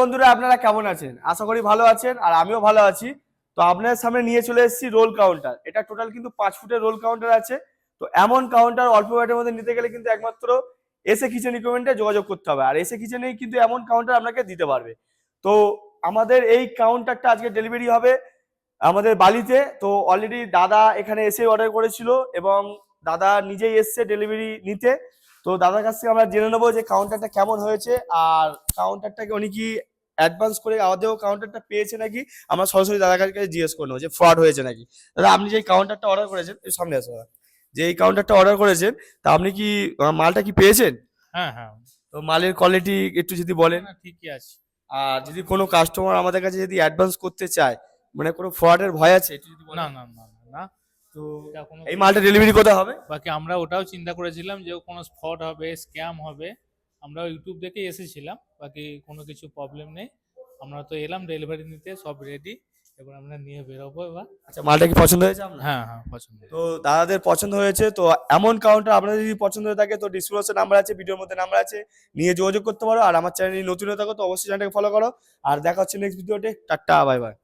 বন্ধুরা আপনারা কেমন আছেন? আশা করি ভালো আছেন আর আমিও ভালো আছি। তো আপনাদের সামনে নিয়ে চলে এসেছি রোল কাউন্টার। এটা টোটাল কিন্তু 5 ফুটের রোল কাউন্টার আছে। তো এমন কাউন্টার অল্প বাজেটের মধ্যে নিতে গেলে কিন্তু একমাত্র এসএ কিচেন ইকুইপমেন্টে যোগাযোগ করতে হবে। আর এসএ কিচেনেই কিন্তু এমন কাউন্টার আপনাকে দিতে পারবে। তো আমাদের এই কাউন্টারটা আজকে ডেলিভারি হবে আমাদের বালিতে। তো অলরেডি দাদা এখানে এসে অর্ডার করেছিল এবং দাদা নিজেই এসছে ডেলিভারি নিতে। তো দাদার কাছ থেকে আমরা জেনে নেবো যে কাউন্টারটা কেমন হয়েছে আর কাউন্টারটাকে উনি কি অ্যাডভান্স করে আদৌ কাউন্টারটা পেয়েছে নাকি। আমরা সরাসরি দাদার কাছে জিজ্ঞেস করে নেবো যে ফ্রড হয়েছে নাকি। দাদা আপনি যে কাউন্টারটা অর্ডার করেছেন একটু সামনে আসো দাদা। যে এই কাউন্টারটা অর্ডার করেছেন তা আপনি কি মালটা কি পেয়েছেন? হ্যাঁ, হ্যাঁ। তো মালের কোয়ালিটি একটু যদি বলেন। না, ঠিকই আছে। আর যদি কোনো কাস্টমার আমাদের কাছে যদি অ্যাডভান্স করতে চায় মানে কোনো ফ্রডের ভয় আছে একটু যদি না, বলেন। না, না, না, না। তো এটা কোনো এই মালটা ডেলিভারি কোথায় হবে? বাকি আমরা ওটাও চিন্তা করেছিলাম যে কোনো ফ্রড হবে, স্ক্যাম হবে। আমরা ইউটিউব দেখেই এসেছিলাম। বাকি কোনো কিছু প্রবলেম নেই। আমরা তো এলাম ডেলিভারি নিতে, সব রেডি। এবার আমরা নিয়ে বেরোবো এবার। আচ্ছা মালটা কি পছন্দ হয়েছে আপনার? হ্যাঁ, হ্যাঁ, পছন্দ। তো দাদাদের পছন্দ হয়েছে। তো এমন কাউন্টার আপনাদের যদি পছন্দ হয়ে থাকে তো ডিসক্রিপশনে নাম্বার আছে, ভিডিওর মধ্যে নাম্বার আছে, নিয়ে যোগাযোগ করতে পারো। আর আমার চ্যানেলে নতুন হয়ে থাকো তো অবশ্যই চ্যানেলটাকে ফলো করো। আর দেখা হচ্ছে নেক্সট ভিডিওতে। Tata, bye bye.